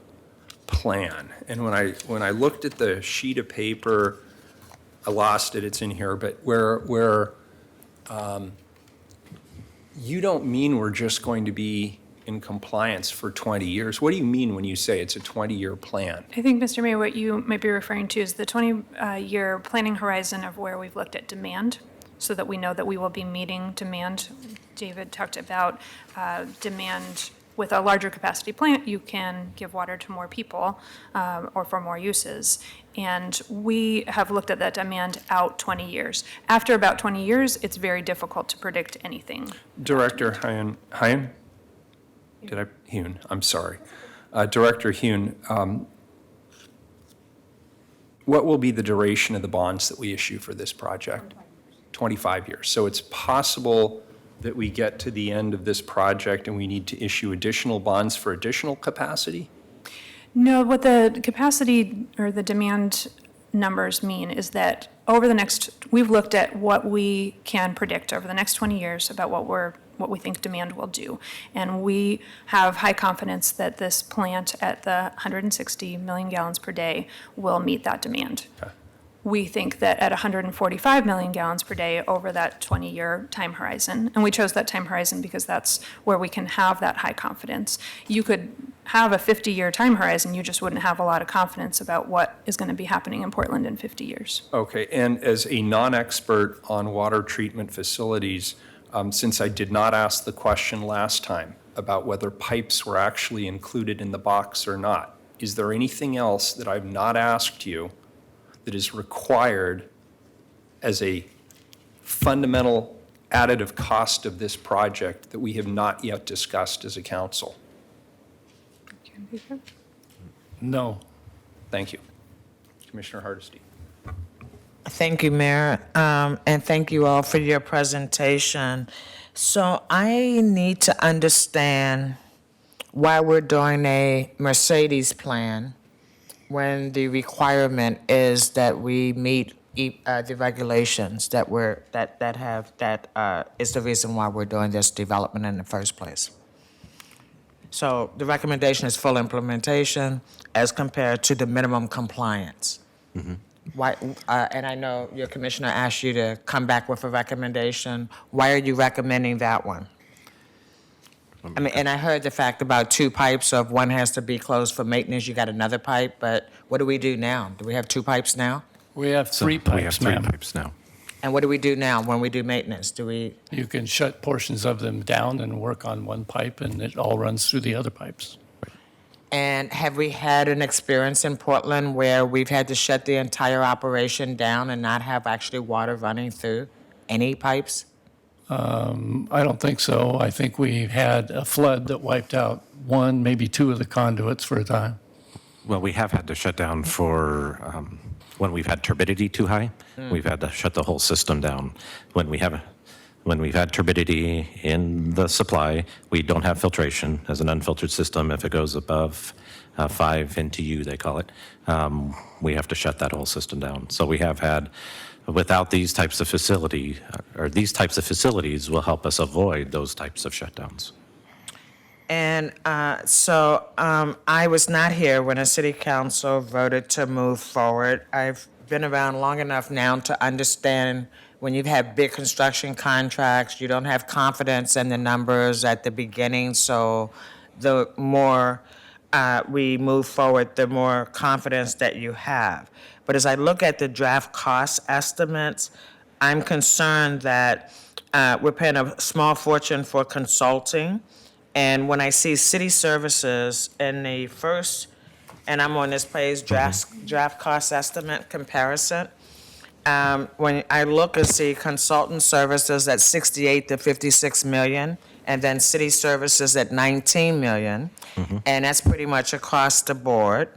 plan. And when I looked at the sheet of paper, I lost it, it's in here, but where you don't mean we're just going to be in compliance for 20 years. What do you mean when you say it's a 20-year plan? I think, Mr. Mayor, what you might be referring to is the 20-year planning horizon of where we've looked at demand, so that we know that we will be meeting demand. David talked about demand with a larger capacity plant, you can give water to more people or for more uses. And we have looked at that demand out 20 years. After about 20 years, it's very difficult to predict anything. Director Hune? Hune, I'm sorry. Director Hune, what will be the duration of the bonds that we issue for this project? 25 years. So it's possible that we get to the end of this project and we need to issue additional bonds for additional capacity? No, what the capacity or the demand numbers mean is that over the next, we've looked at what we can predict over the next 20 years about what we think demand will do. And we have high confidence that this plant at the 160 million gallons per day will meet that demand. Okay. We think that at 145 million gallons per day over that 20-year time horizon, and we chose that time horizon because that's where we can have that high confidence. You could have a 50-year time horizon, you just wouldn't have a lot of confidence about what is going to be happening in Portland in 50 years. Okay, and as a non-expert on water treatment facilities, since I did not ask the question last time about whether pipes were actually included in the box or not, is there anything else that I've not asked you that is required as a fundamental additive cost of this project that we have not yet discussed as a council? No. Thank you. Commissioner Hardesty. Thank you, Mayor, and thank you all for your presentation. So I need to understand why we're doing a Mercedes plan when the requirement is that we meet the regulations that is the reason why we're doing this development in the first place. So the recommendation is full implementation as compared to the minimum compliance. Why, and I know your commissioner asked you to come back with a recommendation. Why are you recommending that one? I mean, and I heard the fact about 2 pipes, so if one has to be closed for maintenance, you got another pipe, but what do we do now? Do we have 2 pipes now? We have So 3 We have pipes, 3 ma'am. pipes now. And what do we do now when we do maintenance? Do we, You can shut portions of them down and work on one pipe, and it all runs through the other pipes. and have we had an experience in Portland where we've had to shut the entire operation down and not have actually water running through any pipes? I don't think so. I think we had a flood that wiped out 1, maybe 2 of the conduits for a time. Well, we have had to shut down for, when we've had turbidity too high, we've had to shut the whole system down. When we've had turbidity in the supply, we don't have filtration as an unfiltered system. If it goes above 5 NTU, they call it, we have to shut that whole system down. So we have had, without these types of facility, or these types of facilities will help us avoid those types of shutdowns. And so I was not here when the city council voted to move forward. I've been around long enough now to understand when you've had big construction contracts, you don't have confidence in the numbers at the beginning. So the more we move forward, the more confidence that you have. But as I look at the draft cost estimates, I'm concerned that we're paying a small fortune for consulting. And when I see city services in the first, and I'm on this page, draft cost estimate comparison, when I look and see consultant services at 68 to 56 million, and then city services at 19 million, and that's pretty much across the board.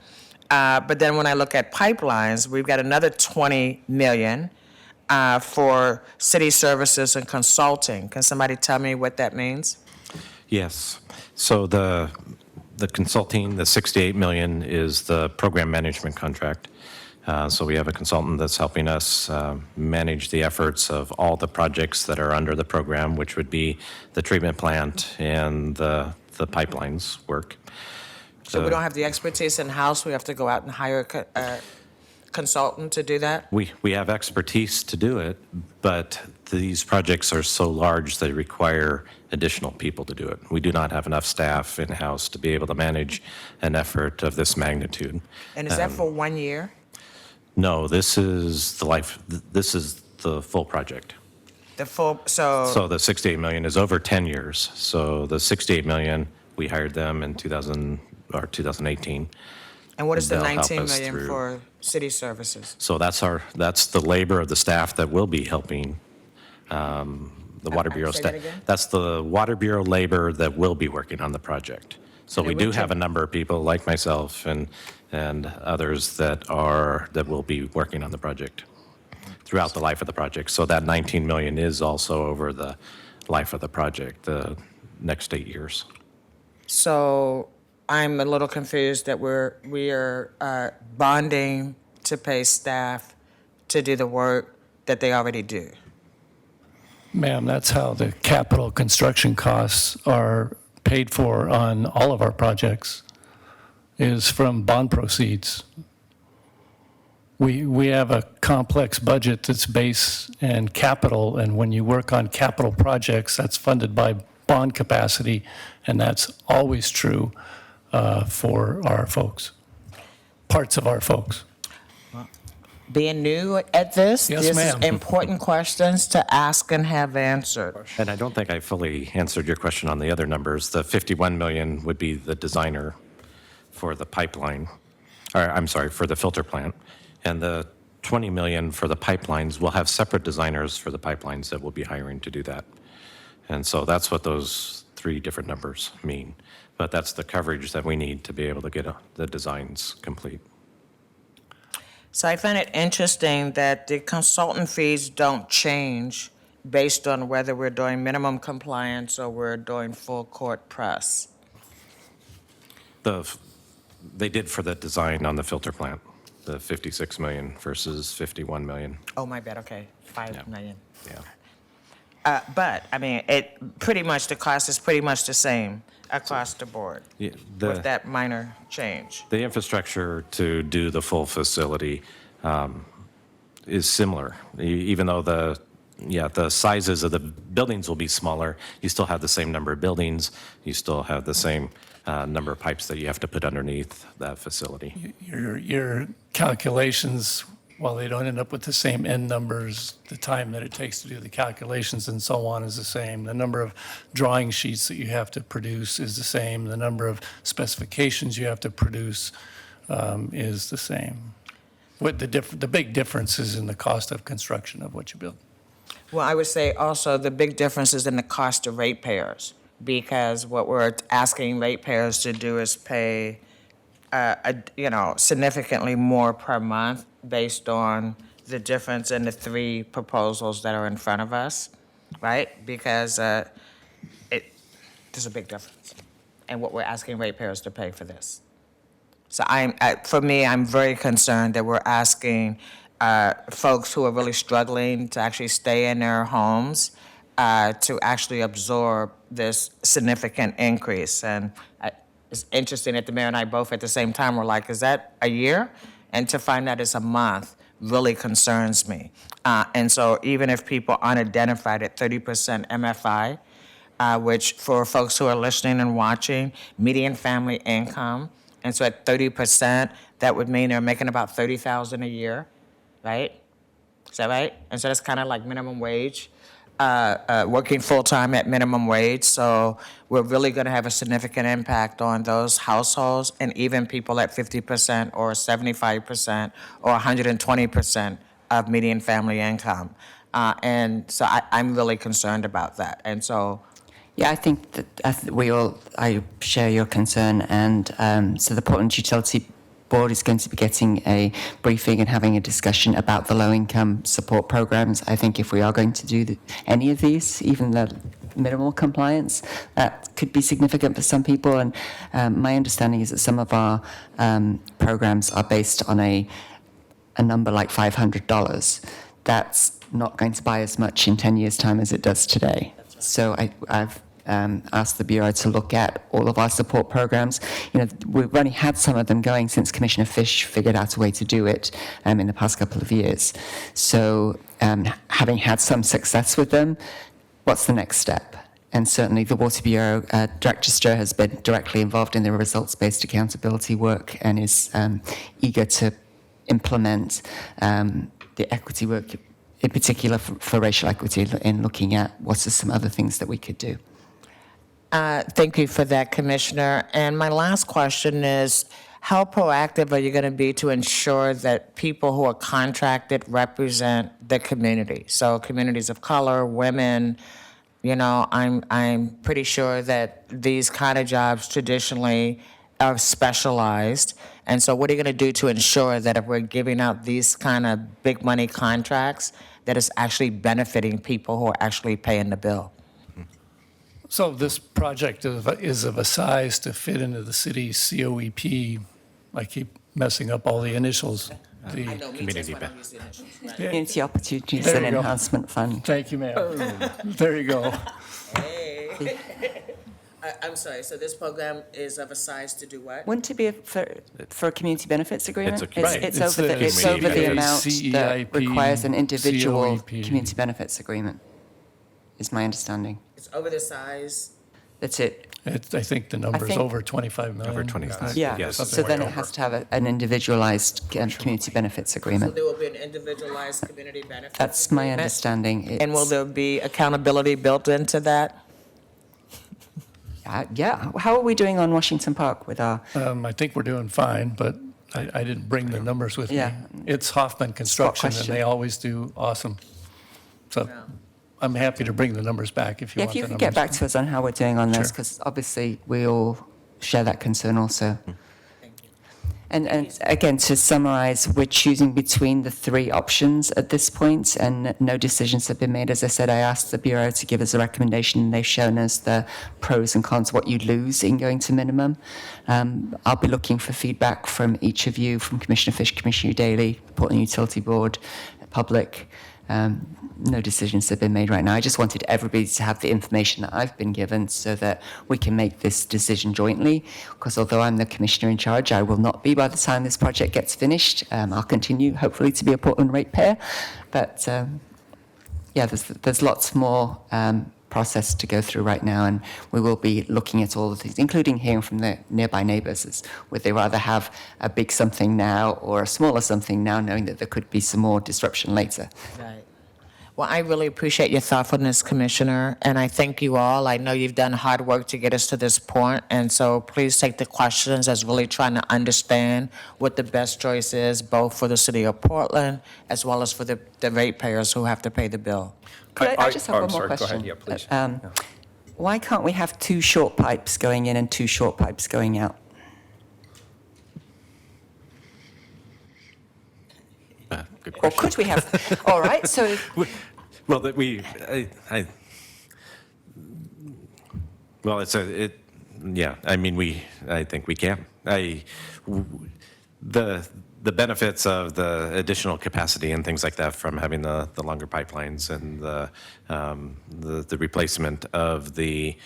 But then when I look at pipelines, we've got another 20 million for city services and consulting. Can somebody tell me what that means? Yes. So the consulting, the 68 million is the program management contract. So we have a consultant that's helping us manage the efforts of all the projects that are under the program, which would be the treatment plant and the pipelines work. So we don't have the expertise in-house, we have to go out and hire a consultant to do that? We have expertise to do it, but these projects are so large, they require additional people to do it. We do not have enough staff in-house to be able to manage an effort of this magnitude. And is that for 1 year? No, this is the full project. The full, so So the 68 million is over 10 years. So the 68 million We hired them in 2018. And what is the They'll help 19 us million through. for city services? So that's the labor of the staff that will be helping the Water Bureau say staff. that again? That's the Water Bureau labor that will be working on the project. So we do have a number of people like myself and others that will be working on the project throughout the life of the project. So that 19 million is also over the life of the project, the next 8 years. So I'm a little confused that we are bonding to pay staff to do the work that they already do. Ma'am, that's how the capital construction costs are paid for on all of our projects, is from bond proceeds. We have a complex budget that's base and capital, and when you work on capital projects, that's funded by bond capacity, and that's always true for our folks, parts of our folks. Being new at this, Yes, this ma'am. is important questions to ask and have answered. And I don't think I fully answered your question on the other numbers. The 51 million would be the designer for the pipeline, or I'm sorry, for the filter plant. And the 20 million for the pipelines, we'll have separate designers for the pipelines that we'll be hiring to do that. And so that's what those three different numbers mean. But that's the coverage that we need to be able to get the designs complete. So I find it interesting that the consultant fees don't change based on whether we're doing minimum compliance or we're doing full court press. They did for the design on the filter plant, the 56 million versus 51 million. Oh, my bad, okay, 5 million. Yeah. But, I mean, the cost is pretty much the same across the board Yeah, with that minor change. The infrastructure to do the full facility is similar, even though the sizes of the buildings will be smaller. You still have the same number of buildings. You still have the same number of pipes that you have to put underneath that facility. Your calculations, while they don't end up with the same end numbers, the time that it takes to do the calculations and so on is the same. The number of drawing sheets that you have to produce is the same. The number of specifications you have to produce is the same. What the big difference is in the cost of construction of what you build. Well, I would say also the big difference is in the cost of ratepayers, because what we're asking ratepayers to do is pay, significantly more per month based on the difference in the three proposals that are in front of us, right? Because there's a big difference in what we're asking ratepayers to pay for this. So for me, I'm very concerned that we're asking folks who are really struggling to actually stay in their homes to actually absorb this significant increase. And it's interesting that the mayor and I both at the same time were like, is that a year? And to find out it's a month really concerns me. And so even if people aren't identified at 30% MFI, which for folks who are listening and watching, median family income, and so at 30%, that would mean they're making about $30,000 a year, right? Is that right? And so that's kind of like minimum wage, working full-time at minimum wage. So we're really going to have a significant impact on those households and even people at 50% or 75% or 120% of median family income. And so I'm really concerned about that. And so Yeah, I think that I share your concern, and so the Portland Utility Board is going to be getting a briefing and having a discussion about the low-income support programs. I think if we are going to do any of these, even the minimal compliance, that could be significant for some people. And my understanding is that some of our programs are based on a number like $500. That's not going to buy as much in 10 years' time as it does today. So I've asked the Bureau to look at all of our support programs. We've only had some of them going since Commissioner Fish figured out a way to do it in the past couple of years. So having had some success with them, what's the next step? And certainly the Water Bureau Director Stir has been directly involved in the results-based accountability work and is eager to implement the equity work, in particular for racial equity, in looking at what are some other things that we could do. Thank you for that, Commissioner. And my last question is, how proactive are you going to be to ensure that people who are contracted represent the community? So communities of color, women, I'm pretty sure that these kind of jobs traditionally are specialized. And so what are you going to do to ensure that if we're giving out these kind of big money contracts, that it's actually benefiting people who are actually paying the bill? So this project is of a size to fit into the city's COEP. I keep messing up all the initials. The- Community ben- Community Opportunities There and you go. Enhancement Fund. Thank you, ma'am. There you go. I'm sorry, so this program is of a size to do what? Wouldn't it be for a community benefits agreement? It's a- Right. It's It's over the it's over the community amount that CEIP, requires an individual COEP. community benefits agreement, is my understanding. It's over the size. That's it. I think the number's think- over 25 million. Over 25. Yeah, Yes. so then it has to have an individualized community benefits So agreement. there will be an individualized community benefit. That's my agreement? understanding. And will It's- there be accountability built into that? Yeah, how are we doing on Washington Park with our, I think we're doing fine, but I didn't bring the numbers with me. Yeah. It's Hoffman Construction, and question. they always do awesome. So I'm happy to bring the numbers back if you yeah, want if you the could numbers. get back to us on how we're doing on this, Sure. because obviously we all share that concern also. And again, to summarize, we're choosing between the three options at this point, and no decisions have been made. As I said, I asked the Bureau to give us a recommendation, and they've shown us the pros and cons, what you'd lose in going to minimum. I'll be looking for feedback from each of you, from Commissioner Fish, Commissioner Daly, Portland Utility Board, public. No decisions have been made right now. I just wanted everybody to have the information that I've been given so that we can make this decision jointly. Because although I'm the commissioner in charge, I will not be by the time this project gets finished. I'll continue, hopefully, to be a Portland ratepayer. But yeah, there's lots more process to go through right now, and we will be looking at all the things, including hearing from the nearby neighbours, as would they rather have a big something now or a smaller something now, knowing that there could be some more disruption later. Right. Well, I really appreciate your thoughtfulness, Commissioner, and I thank you all. I know you've done hard work to get us to this point, and so please take the questions as really trying to understand what the best choice is, both for the city of Portland as well as for the ratepayers who have to pay the bill. Could I just have I'm one more sorry, go question? ahead. Yeah, please. Why can't we have 2 short pipes going in and 2 short pipes going out? Good Or question. could we have, all right, so, Well, that well, yeah, I mean, I think we can. The benefits of the additional capacity and things like that from having the longer pipelines and the replacement of the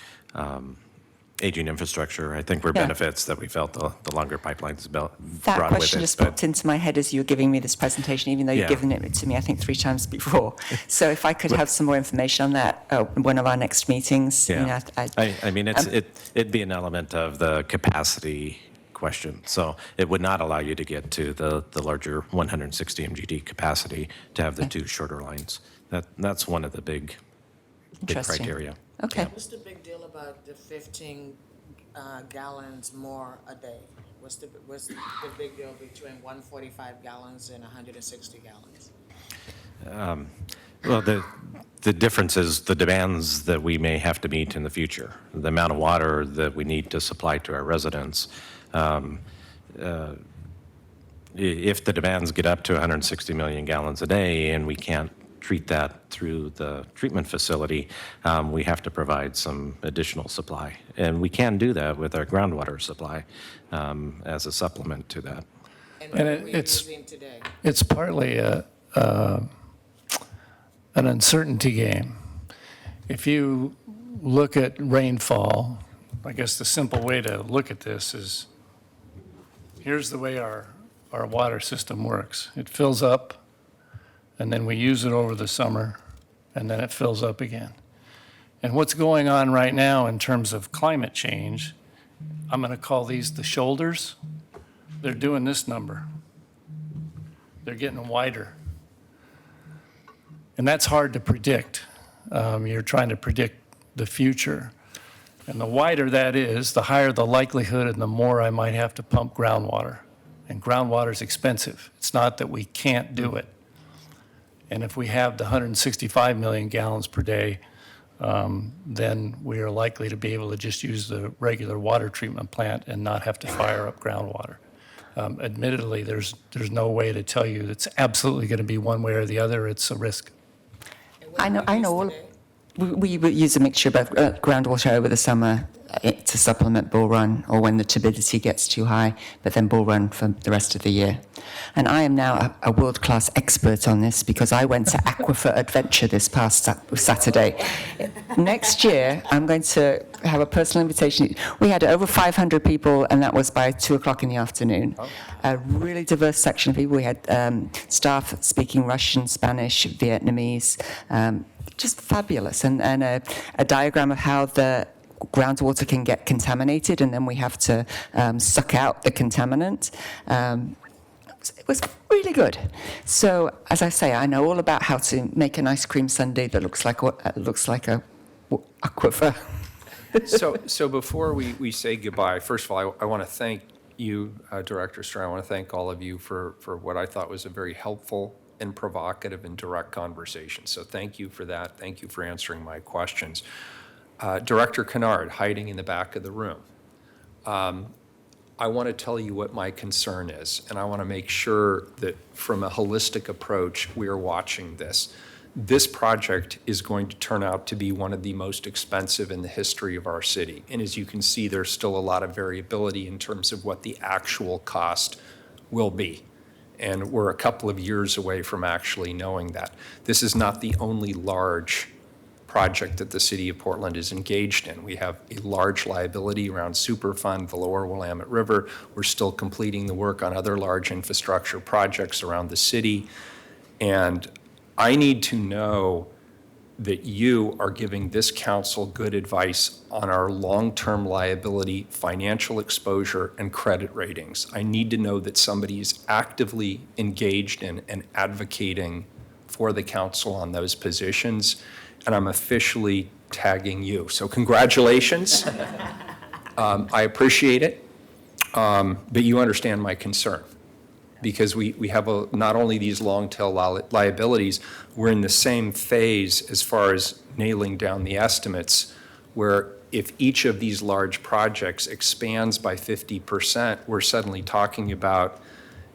aging infrastructure, I think were Yeah. benefits that we felt the longer pipelines brought that with question it. just But- popped into my head as you were giving me this presentation, even though you've Yeah. given it to me, I think, 3 times before. So if I could have some more information on that at one of our next meetings, you know, Yeah. I mean, it'd be an element of the capacity question. So it would not allow you to get to the larger 160 MGD capacity to have the 2 shorter lines. That's one of the big Interesting. criteria. Okay. What's the big deal about the 15 gallons more a day? What's the big deal between 145 gallons and 160 gallons? Well, the difference is the demands that we may have to meet in the future, the amount of water that we need to supply to our residents. If the demands get up to 160 million gallons a day and we can't treat that through the treatment facility, we have to provide some additional supply. And we can do that with our groundwater supply as a supplement to that. And And what are we it's- using today? It's partly an uncertainty game. If you look at rainfall, I guess the simple way to look at this is, here's the way our water system works. It fills up, and then we use it over the summer, and then it fills up again. And what's going on right now in terms of climate change, I'm going to call these the shoulders. They're doing this number. They're getting wider. And that's hard to predict. You're trying to predict the future. And the wider that is, the higher the likelihood and the more I might have to pump groundwater. And groundwater is expensive. It's not that we can't do it. And if we have the 165 million gallons per day, then we are likely to be able to just use the regular water treatment plant and not have to fire up groundwater. Admittedly, there's no way to tell you it's absolutely going to be one way or the other. It's a risk. I know all. We use a mixture of groundwater over the summer to supplement bull run or when the turbidity gets too high, but then bull run for the rest of the year. And I am now a world-class expert on this because I went to Aquifer Adventure this past Saturday. Next year, I'm going to have a personal invitation. We had over 500 people, and that was by 2 o'clock in the afternoon. A really diverse section of people. We had staff speaking Russian, Spanish, Vietnamese, just fabulous, and a diagram of how the groundwater can get contaminated, and then we have to suck out the contaminant. It was really good. So, as I say, I know all about how to make an ice cream sundae that looks like a aquifer. So before we say goodbye, first of all, I want to thank you, Director Stern. I want to thank all of you for what I thought was a very helpful and provocative and direct conversation. So thank you for that. Thank you for answering my questions. Director Kennard, hiding in the back of the room. I want to tell you what my concern is, and I want to make sure that from a holistic approach, we are watching this. This project is going to turn out to be one of the most expensive in the history of our city. And as you can see, there's still a lot of variability in terms of what the actual cost will be. And we're a couple of years away from actually knowing that. This is not the only large project that the city of Portland is engaged in. We have a large liability around Superfund, the lower Willamette River. We're still completing the work on other large infrastructure projects around the city. And I need to know that you are giving this council good advice on our long-term liability, financial exposure, and credit ratings. I need to know that somebody is actively engaged in and advocating for the council on those positions, and I'm officially tagging you. So congratulations. I appreciate it, but you understand my concern. Because we have not only these long-tail liabilities, we're in the same phase as far as nailing down the estimates, where if each of these large projects expands by 50%, we're suddenly talking about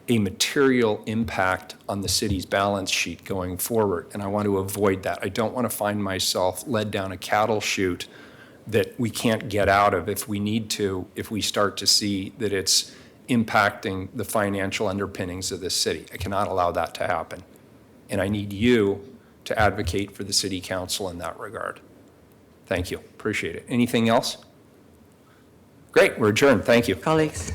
a material impact on the city's balance sheet going forward, and I want to avoid that. I don't want to find myself led down a cattle chute that we can't get out of if we need to, if we start to see that it's impacting the financial underpinnings of this city. I cannot allow that to happen. And I need you to advocate for the city council in that regard. Thank you. Appreciate it. Anything else? Great. We're adjourned. Thank you. Colleagues.